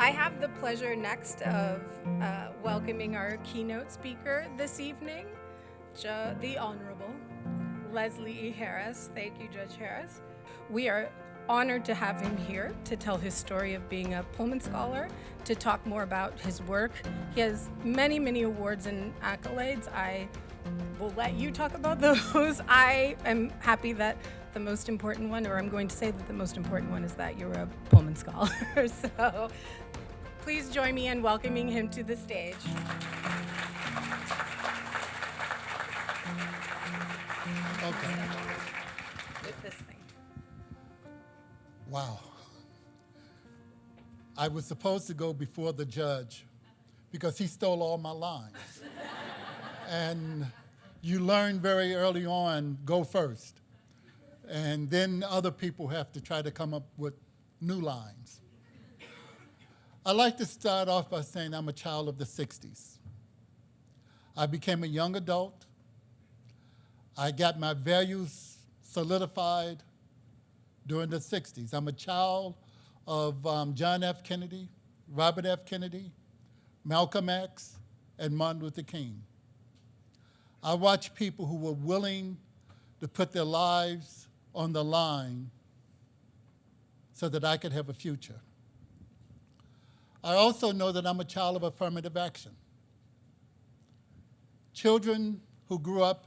I have the pleasure next of welcoming our keynote speaker this evening, the Honorable Leslie E. Harris. Thank you, Judge Harris. We are honored to have him here to tell his story of being a Pullman Scholar, to talk more about his work. He has many, many awards and accolades. I will let you talk about those. I am happy that the most important one, or I'm going to say that the most important one, is that you're a Pullman Scholar. So please join me in welcoming him to the stage. Okay. With this thing. Wow. I was supposed to go before the judge because he stole all my lines. And you learn very early on, go first. And then other people have to try to come up with new lines. I like to start off by saying I'm a child of the 60s. I became a young adult. I got my values solidified during the 60s. I'm a child of John F. Kennedy, Robert F. Kennedy, Malcolm X, and Martin Luther King. I watched people who were willing to put their lives on the line so that I could have a future. I also know that I'm a child of affirmative action. Children who grew up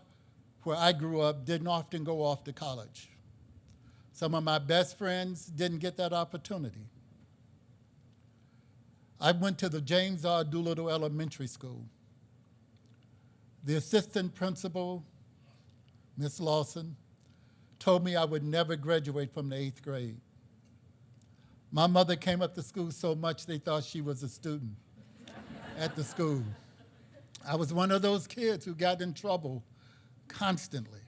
where I grew up didn't often go off to college. Some of my best friends didn't get that opportunity. I went to the James R. Doolittle Elementary School. The assistant principal, Miss Lawson, told me I would never graduate from the 8th grade. My mother came up to school so much they thought she was a student at the school. I was one of those kids who got in trouble constantly,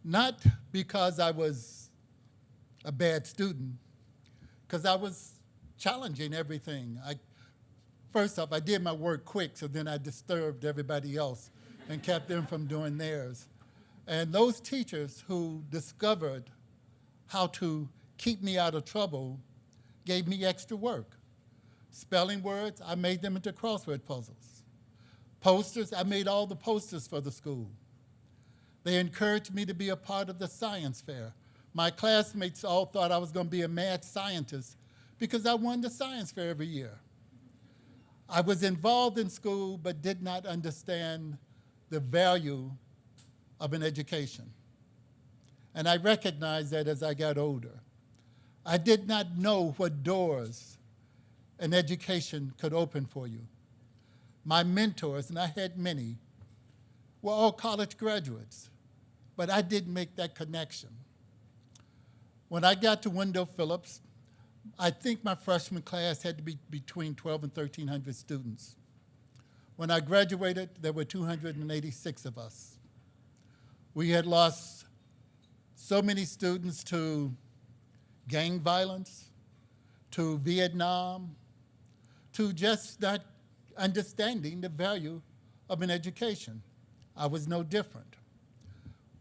not because I was a bad student, because I was challenging everything. First off, I did my work quick, so then I disturbed everybody else and kept them from doing theirs. And those teachers who discovered how to keep me out of trouble gave me extra work. Spelling words, I made them into crossword puzzles. Posters, I made all the posters for the school. They encouraged me to be a part of the science fair. My classmates all thought I was going to be a mad scientist because I won the science fair every year. I was involved in school but did not understand the value of an education. And I recognized that as I got older. I did not know what doors an education could open for you. My mentors, and I had many, were all college graduates, but I didn't make that connection. When I got to Wendell Phillips, I think my freshman class had to be between 1,200 and 1,300 students. When I graduated, there were 286 of us. We had lost so many students to gang violence, to Vietnam, to just not understanding the value of an education. I was no different.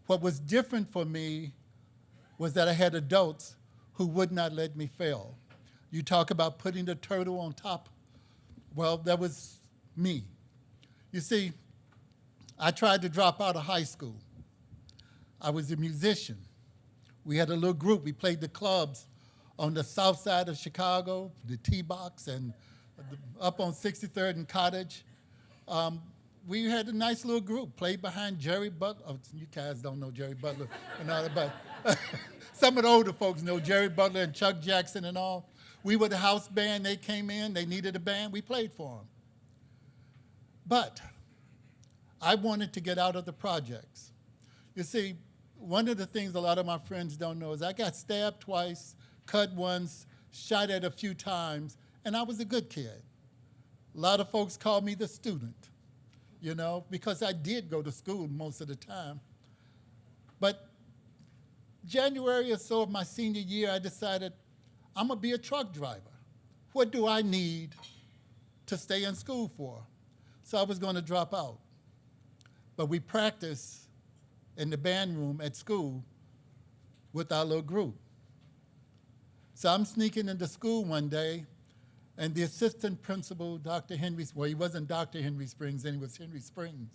What was different for me was that I had adults who would not let me fail. You talk about putting the turtle on top. Well, that was me. You see, I tried to drop out of high school. I was a musician. We had a little group. We played the clubs on the south side of Chicago, the T-Box, and up on 63rd and Cottage. We had a nice little group, played behind Jerry Butler. Oh, you guys don't know Jerry Butler and all that, but some of the older folks know Jerry Butler and Chuck Jackson and all. We were the house band. They came in. They needed a band. We played for them. But I wanted to get out of the projects. You see, one of the things a lot of my friends don't know is I got stabbed twice, cut once, shot at a few times, and I was a good kid. A lot of folks call me the student, you know, because I did go to school most of the time. But January or so of my senior year, I decided I'm gonna be a truck driver. What do I need to stay in school for? So I was gonna drop out. But we practiced in the band room at school with our little group. So I'm sneaking into school one day, And the assistant principal, Dr. Henry, well, he wasn't Dr. Henry Springs, then he was Henry Springs.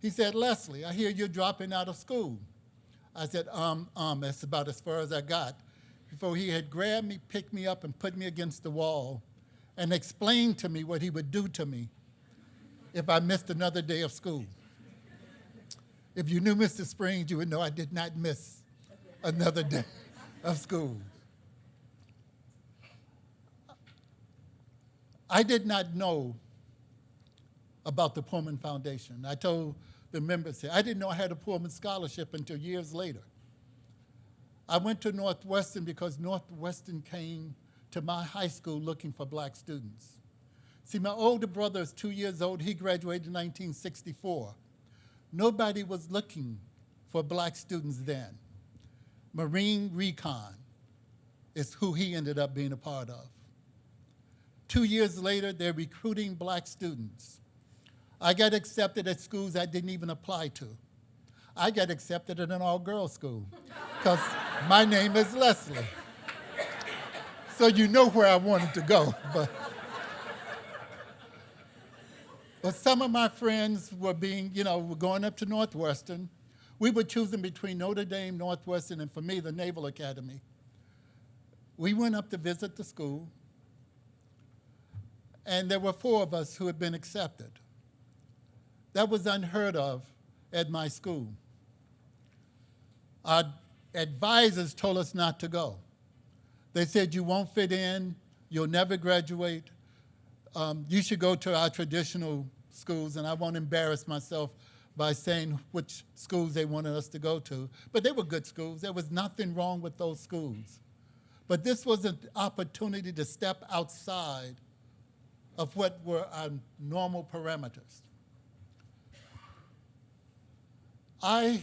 He said, Leslie, I hear you're dropping out of school. I said, that's about as far as I got. Before he had grabbed me, picked me up, and put me against the wall and explained to me what he would do to me if I missed another day of school. If you knew Mr. Springs, you would know I did not miss another day of school. I did not know about the Pullman Foundation. I told the members here, I didn't know I had a Pullman scholarship until years later. I went to Northwestern because Northwestern came to my high school looking for black students. See, my older brother is 2 years old. He graduated in 1964. Nobody was looking for black students then. Marine Recon is who he ended up being a part of. 2 years later, they're recruiting black students. I got accepted at schools I didn't even apply to. I got accepted at an all-girls school because my name is Leslie. So you know where I wanted to go. But some of my friends were were going up to Northwestern. We were choosing between Notre Dame, Northwestern, and for me, the Naval Academy. We went up to visit the school, and there were 4 of us who had been accepted. That was unheard of at my school. Our advisors told us not to go. They said, you won't fit in, you'll never graduate, you should go to our traditional schools, and I won't embarrass myself by saying which schools they wanted us to go to. But they were good schools. There was nothing wrong with those schools. But this was an opportunity to step outside of what were our normal parameters. I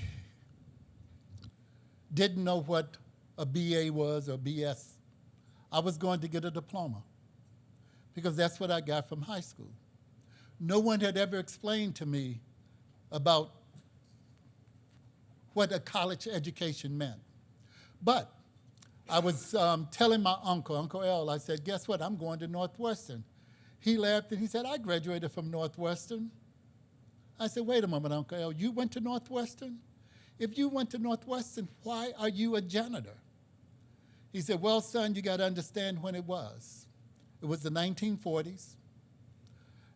didn't know what a BA was or BS. I was going to get a diploma because that's what I got from high school. No one had ever explained to me about what a college education meant. But I was telling my uncle, Uncle L, I said, guess what, I'm going to Northwestern. He laughed and he said, I graduated from Northwestern. I said, wait a moment, Uncle L, you went to Northwestern? If you went to Northwestern, why are you a janitor? He said, well, son, you got to understand when it was. It was the 1940s.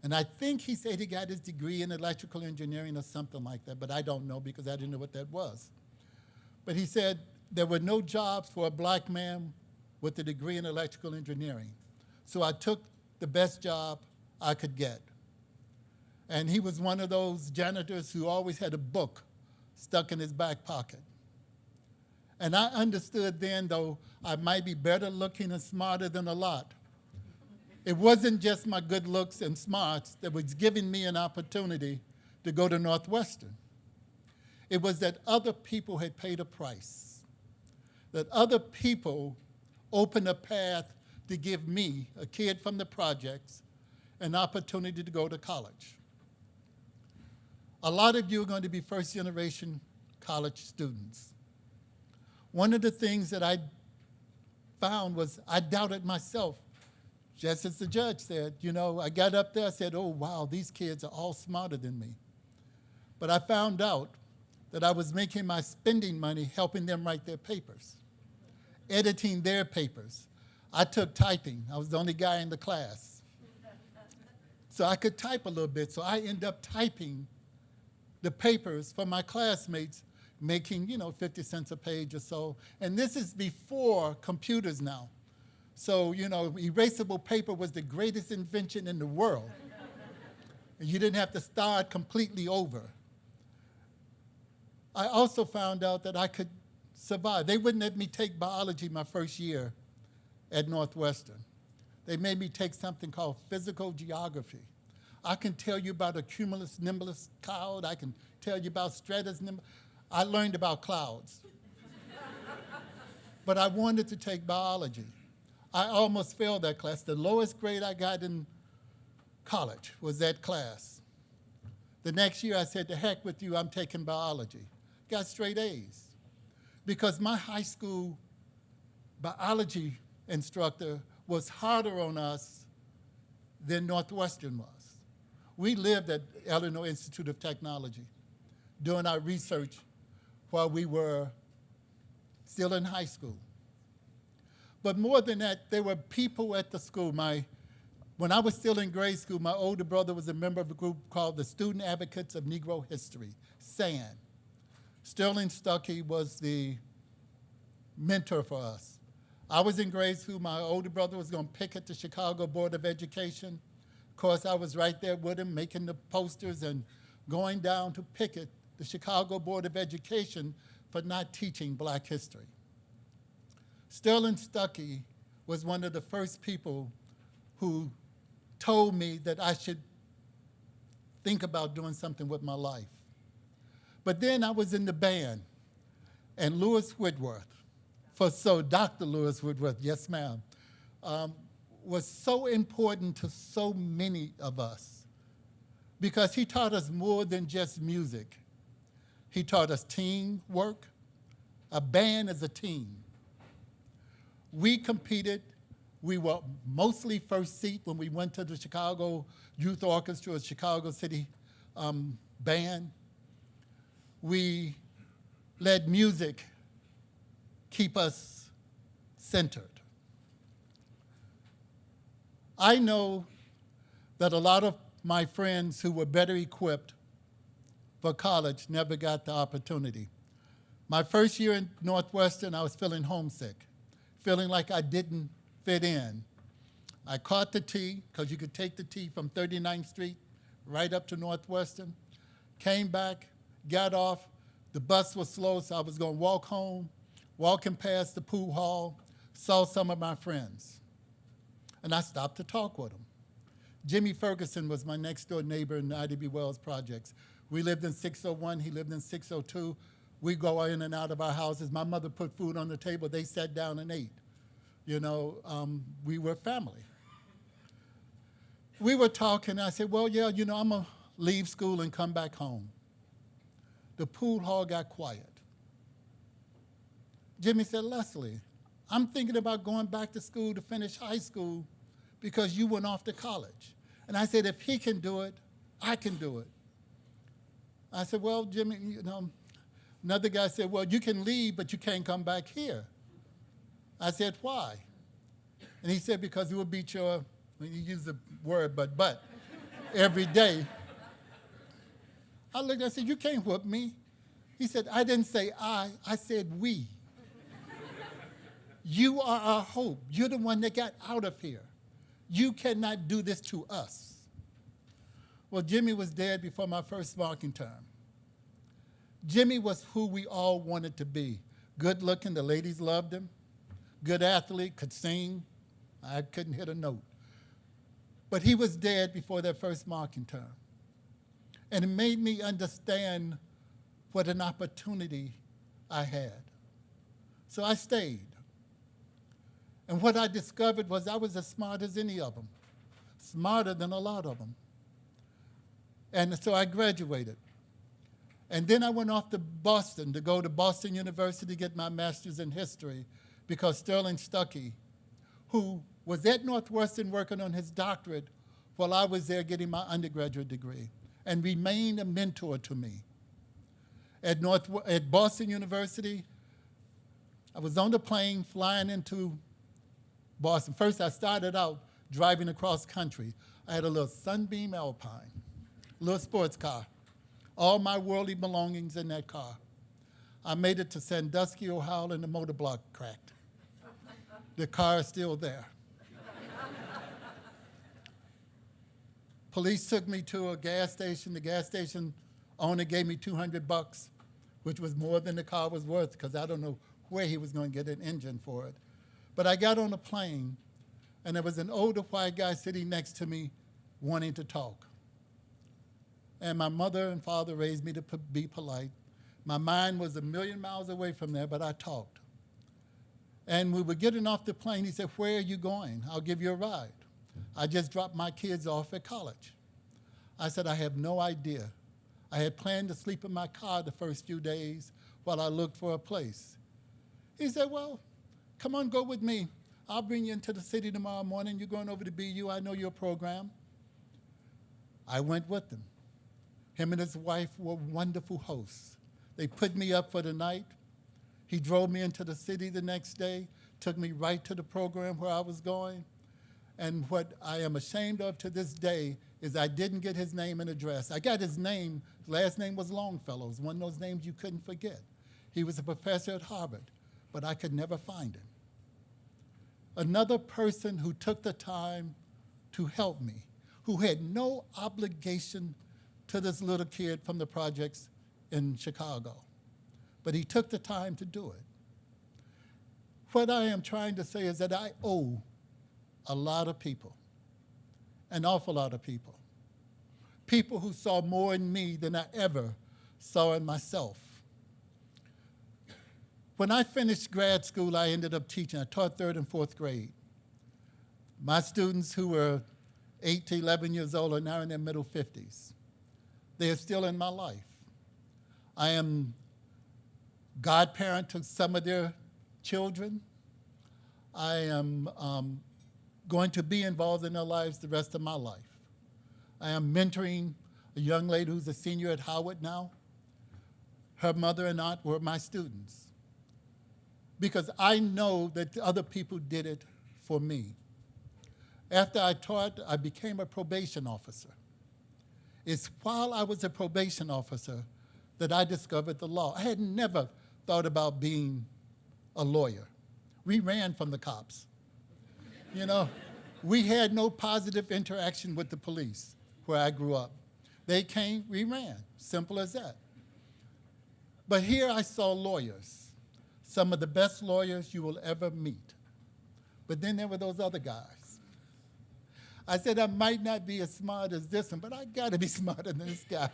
And I think he said he got his degree in electrical engineering or something like that, but I don't know because I didn't know what that was. But he said there were no jobs for a black man with a degree in electrical engineering. So I took the best job I could get. And he was one of those janitors who always had a book stuck in his back pocket. And I understood then, though I might be better looking and smarter than a lot, it wasn't just my good looks and smarts that was giving me an opportunity to go to Northwestern. It was that other people had paid a price, that other people opened a path to give me, a kid from the projects, an opportunity to go to college. A lot of you are going to be first-generation college students. One of the things that I found was I doubted myself. Just as the judge said, I got up there, I said, oh, wow, these kids are all smarter than me. But I found out that I was making my spending money helping them write their papers, editing their papers. I took typing. I was the only guy in the class. So I could type a little bit, so I ended up typing the papers for my classmates, making, 50 cents a page or so. And this is before computers now. So, erasable paper was the greatest invention in the world. And you didn't have to start completely over. I also found out that I could survive. They wouldn't let me take biology my first year at Northwestern. They made me take something called physical geography. I can tell you about a cumulus nimbus cloud. I can tell you about stratus nimbus. I learned about clouds. But I wanted to take biology. I almost failed that class. The lowest grade I got in college was that class. The next year I said, to heck with you, I'm taking biology. Got straight A's. Because my high school biology instructor was harder on us than Northwestern was. We lived at Illinois Institute of Technology doing our research while we were still in high school. But more than that, there were people at the school. When I was still in grade school, my older brother was a member of a group called the Student Advocates of Negro History, SAN. Sterling Stuckey was the mentor for us. I was in grade school. My older brother was going to picket the Chicago Board of Education. Of course, I was right there with him, making the posters and going down to picket the Chicago Board of Education for not teaching Black history. Sterling Stuckey was one of the first people who told me that I should think about doing something with my life. But then I was in the band, and Lewis Whitworth, Dr. Lewis Whitworth, yes ma'am, was so important to so many of us because he taught us more than just music. He taught us teamwork. A band is a team. We competed. We were mostly first seat when we went to the Chicago Youth Orchestra or Chicago City Band. We let music keep us centered. I know that a lot of my friends who were better equipped for college never got the opportunity. My first year in Northwestern, I was feeling homesick, feeling like I didn't fit in. I caught the T, because you could take the T from 39th Street right up to Northwestern, came back, got off. The bus was slow, so I was going to walk home, walking past the pool hall, saw some of my friends. And I stopped to talk with them. Jimmy Ferguson was my next door neighbor in the IDB Wells projects. We lived in 601, he lived in 602. We go in and out of our houses. My mother put food on the table, they sat down and ate. You know, we were family. We were talking, I said, well, yeah, you know, I'm gonna leave school and come back home. The pool hall got quiet. Jimmy said, Leslie, I'm thinking about going back to school to finish high school because you went off to college. And I said, if he can do it, I can do it. I said, well, Jimmy, you know, another guy said, well, you can leave, but you can't come back here. I said, why? And he said, because it would beat your, when you use the word, but every day. I looked, I said, you can't whoop me. He said, I didn't say I said we. You are our hope. You're the one that got out of here. You cannot do this to us. Well, Jimmy was dead before my first marking term. Jimmy was who we all wanted to be. Good looking, the ladies loved him. Good athlete, could sing. I couldn't hit a note. But he was dead before that first marking term. And it made me understand what an opportunity I had. So I stayed. And what I discovered was I was as smart as any of them, smarter than a lot of them. And so I graduated. And then I went off to Boston to go to Boston University to get my master's in history because Sterling Stuckey, who was at Northwestern working on his doctorate while I was there getting my undergraduate degree, and remained a mentor to me. At Boston University, I was on the plane flying into Boston. First, I started out driving across country. I had a little Sunbeam Alpine, a little sports car, all my worldly belongings in that car. I made it to Sandusky, Ohio, and the motor block cracked. The car is still there. Police took me to a gas station. The gas station owner gave me $200, which was more than the car was worth because I don't know where he was going to get an engine for it. But I got on a plane, and there was an older white guy sitting next to me wanting to talk. And my mother and father raised me to be polite. My mind was a million miles away from there, but I talked. And we were getting off the plane. He said, where are you going? I'll give you a ride. I just dropped my kids off at college. I said, I have no idea. I had planned to sleep in my car the first few days while I looked for a place. He said, well, come on, go with me. I'll bring you into the city tomorrow morning. You're going over to BU. I know your program. I went with him. Him and his wife were wonderful hosts. They put me up for the night. He drove me into the city the next day, took me right to the program where I was going. And what I am ashamed of to this day is I didn't get his name and address. I got his name. His last name was Longfellow. It was one of those names you couldn't forget. He was a professor at Harvard, but I could never find him. Another person who took the time to help me, who had no obligation to this little kid from the projects in Chicago, but he took the time to do it. What I am trying to say is that I owe a lot of people, an awful lot of people, people who saw more in me than I ever saw in myself. When I finished grad school, I ended up teaching. I taught 3rd and 4th grade. My students who were 8 to 11 years old are now in their middle 50s. They are still in my life. I am godparent to some of their children. I am going to be involved in their lives the rest of my life. I am mentoring a young lady who's a senior at Howard now. Her mother and aunt were my students, because I know that other people did it for me. After I taught, I became a probation officer. It's while I was a probation officer that I discovered the law. I had never thought about being a lawyer. We ran from the cops. You know, we had no positive interaction with the police where I grew up. They came, we ran, simple as that. But here I saw lawyers, some of the best lawyers you will ever meet. But then there were those other guys. I said, I might not be as smart as this one, but I gotta be smarter than this guy.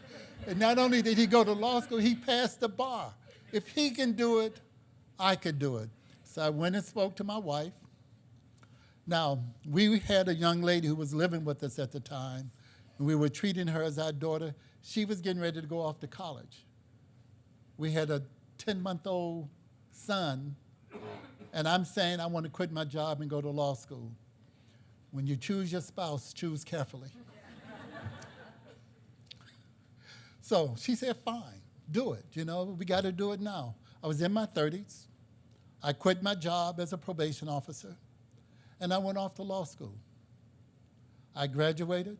And not only did he go to law school, he passed the bar. If he can do it, I could do it. So I went and spoke to my wife. Now, we had a young lady who was living with us at the time, and we were treating her as our daughter. She was getting ready to go off to college. We had a 10-month-old son, and I'm saying I want to quit my job and go to law school. When you choose your spouse, choose carefully. So she said, fine, do it. You know, we got to do it now. I was in my 30s. I quit my job as a probation officer, and I went off to law school. I graduated,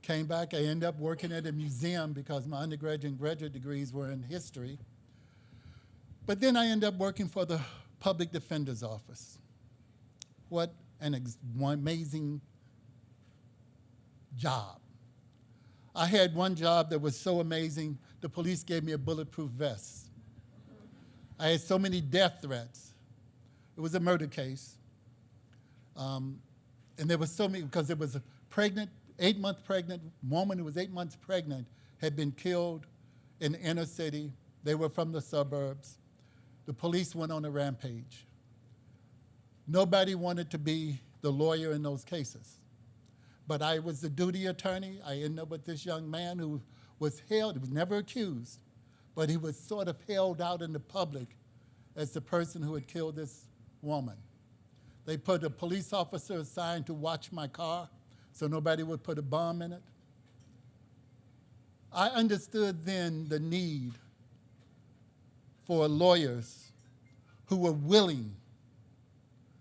came back. I ended up working at a museum because my undergraduate and graduate degrees were in history. But then I ended up working for the Public Defender's Office. What an amazing job. I had one job that was so amazing, the police gave me a bulletproof vest. I had so many death threats. It was a murder case. And there was so many, because there was a pregnant, 8-month pregnant woman who was 8 months pregnant, had been killed in the inner city. They were from the suburbs. The police went on a rampage. Nobody wanted to be the lawyer in those cases. But I was the duty attorney. I ended up with this young man who was held, he was never accused, but he was sort of held out in the public as the person who had killed this woman. They put a police officer assigned to watch my car so nobody would put a bomb in it. I understood then the need for lawyers who were willing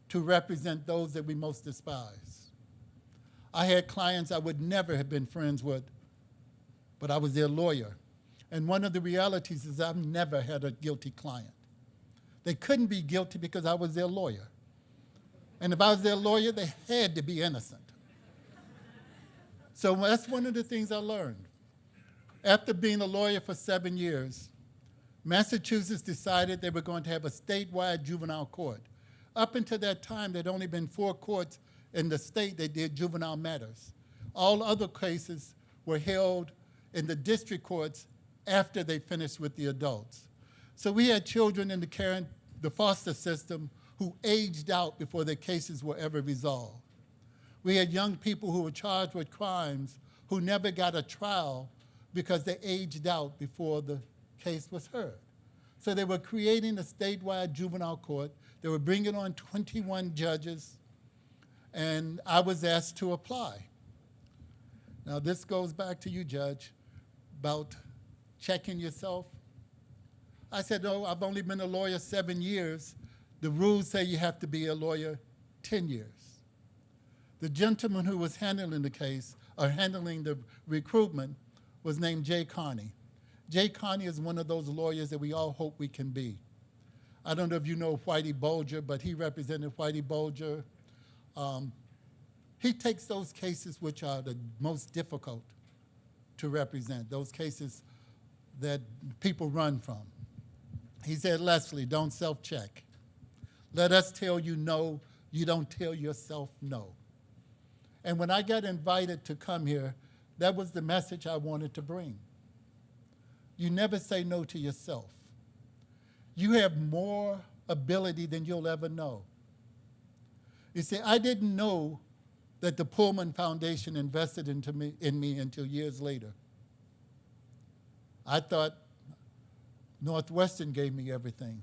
to represent those that we most despise. I had clients I would never have been friends with, but I was their lawyer. And one of the realities is I've never had a guilty client. They couldn't be guilty because I was their lawyer. And if I was their lawyer, they had to be innocent. So that's one of the things I learned. After being a lawyer for 7 years, Massachusetts decided they were going to have a statewide juvenile court. Up until that time, there'd only been 4 courts in the state that did juvenile matters. All other cases were held in the district courts after they finished with the adults. So we had children in the foster system who aged out before their cases were ever resolved. We had young people who were charged with crimes who never got a trial because they aged out before the case was heard. So they were creating a statewide juvenile court. They were bringing on 21 judges, and I was asked to apply. Now, this goes back to you, Judge, about checking yourself. I said, no, I've only been a lawyer 7 years. The rules say you have to be a lawyer 10 years. The gentleman who was handling the case, or handling the recruitment, was named Jay Carney. Jay Carney is one of those lawyers that we all hope we can be. I don't know if you know Whitey Bulger, but he represented Whitey Bulger. He takes those cases which are the most difficult to represent, those cases that people run from. He said, Leslie, don't self-check. Let us tell you no, you don't tell yourself no. And when I got invited to come here, that was the message I wanted to bring. You never say no to yourself. You have more ability than you'll ever know. You see, I didn't know that the Pullman Foundation invested in me until years later. I thought Northwestern gave me everything.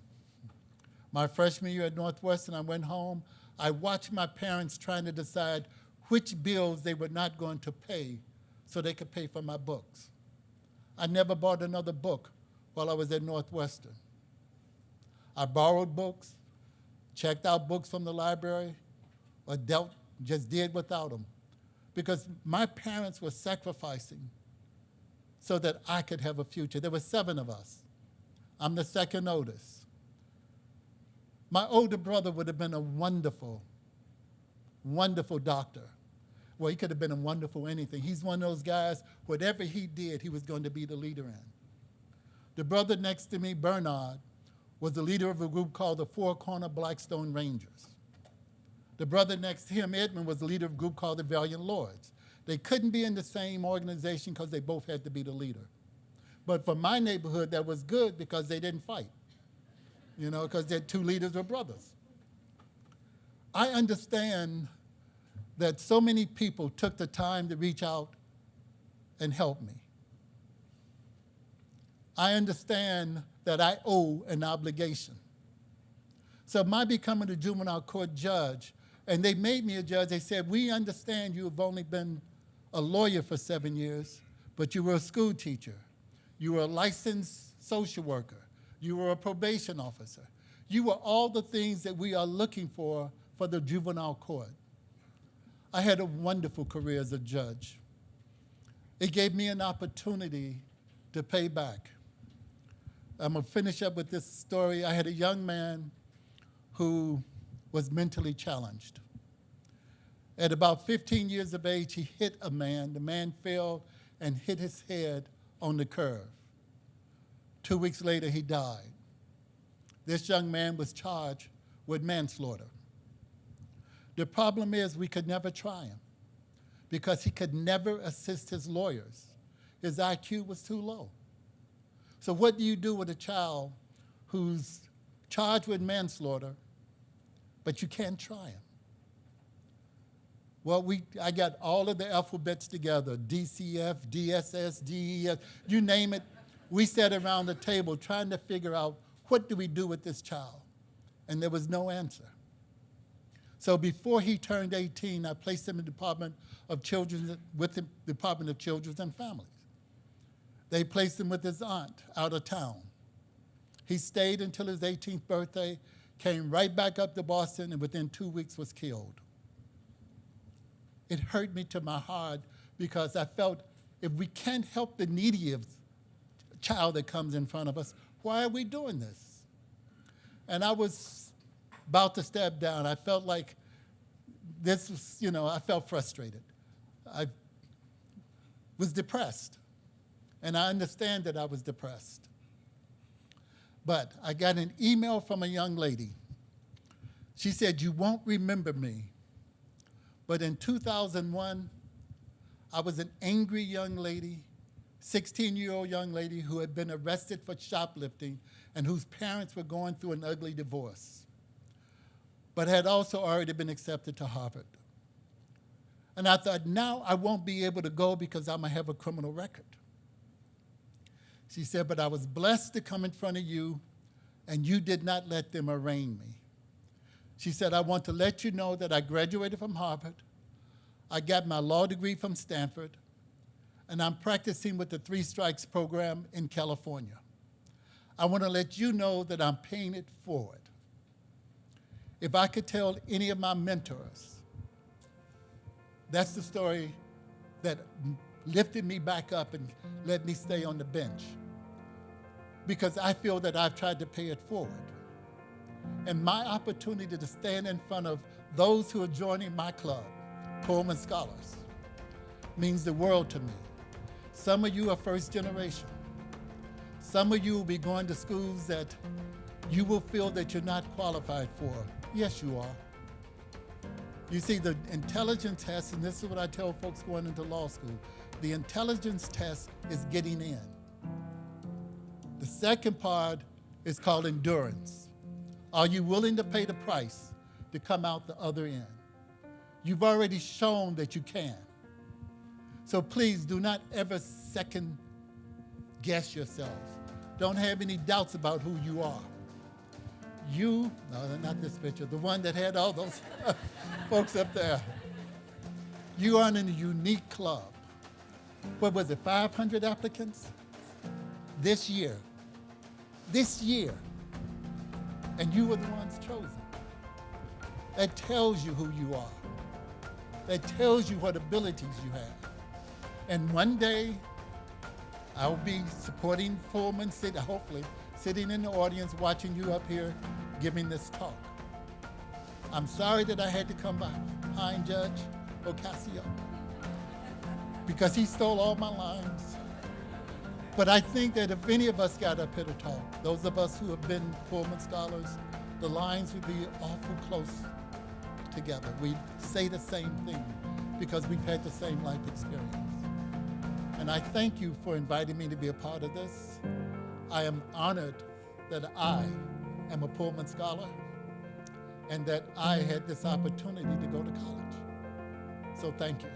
My freshman year at Northwestern, I went home. I watched my parents trying to decide which bills they were not going to pay so they could pay for my books. I never bought another book while I was at Northwestern. I borrowed books, checked out books from the library, or just did without them, because my parents were sacrificing so that I could have a future. There were 7 of us. I'm the second oldest. My older brother would have been a wonderful, wonderful doctor. Well, he could have been a wonderful anything. He's one of those guys, whatever he did, he was going to be the leader in. The brother next to me, Bernard, was the leader of a group called the Four Corner Blackstone Rangers. The brother next to him, Edmund, was the leader of a group called the Valiant Lords. They couldn't be in the same organization because they both had to be the leader. But for my neighborhood, that was good because they didn't fight, because their 2 leaders were brothers. I understand that so many people took the time to reach out and help me. I understand that I owe an obligation. So my becoming a juvenile court judge, and they made me a judge, they said, we understand you have only been a lawyer for 7 years, but you were a school teacher. You were a licensed social worker. You were a probation officer. You were all the things that we are looking for the juvenile court. I had a wonderful career as a judge. It gave me an opportunity to pay back. I'm going to finish up with this story. I had a young man who was mentally challenged. At about 15 years of age, he hit a man. The man fell and hit his head on the curb. 2 weeks later, he died. This young man was charged with manslaughter. The problem is we could never try him because he could never assist his lawyers. His IQ was too low. So what do you do with a child who's charged with manslaughter, but you can't try him? Well, I got all of the alphabets together, DCF, DSS, DES, you name it. We sat around the table trying to figure out what do we do with this child? And there was no answer. So before he turned 18, I placed him in the Department of Children, with the Department of Children and Families. They placed him with his aunt out of town. He stayed until his 18th birthday, came right back up to Boston, and within 2 weeks was killed. It hurt me to my heart because I felt if we can't help the neediest child that comes in front of us, why are we doing this? And I was about to step down. I felt like this was, I felt frustrated. I was depressed. And I understand that I was depressed. But I got an email from a young lady. She said, you won't remember me, but in 2001, I was an angry young lady, 16-year-old young lady who had been arrested for shoplifting and whose parents were going through an ugly divorce, but had also already been accepted to Harvard. And I thought, now I won't be able to go because I'm going to have a criminal record. She said, but I was blessed to come in front of you and you did not let them arraign me. She said, I want to let you know that I graduated from Harvard. I got my law degree from Stanford, and I'm practicing with the 3 Strikes program in California. I want to let you know that I'm paying it forward. If I could tell any of my mentors, that's the story that lifted me back up and let me stay on the bench, because I feel that I've tried to pay it forward. And my opportunity to stand in front of those who are joining my club, Pullman Scholars, means the world to me. Some of you are first generation. Some of you will be going to schools that you will feel that you're not qualified for. Yes, you are. You see, the intelligence test, and this is what I tell folks going into law school, the intelligence test is getting in. The second part is called endurance. Are you willing to pay the price to come out the other end? You've already shown that you can. So please do not ever second guess yourselves. Don't have any doubts about who you are. You, no, not this picture, the one that had all those folks up there. You are in a unique club. What was it, 500 applicants? This year. And you were the ones chosen. That tells you who you are. That tells you what abilities you have. And one day, I'll be supporting Pullman, hopefully, sitting in the audience watching you up here giving this talk. I'm sorry that I had to come behind Judge Ocasio because he stole all my lines. But I think that if any of us got up here to talk, those of us who have been Pullman Scholars, the lines would be awful close together. We'd say the same thing because we've had the same life experience. And I thank you for inviting me to be a part of this. I am honored that I am a Pullman Scholar and that I had this opportunity to go to college. So thank you.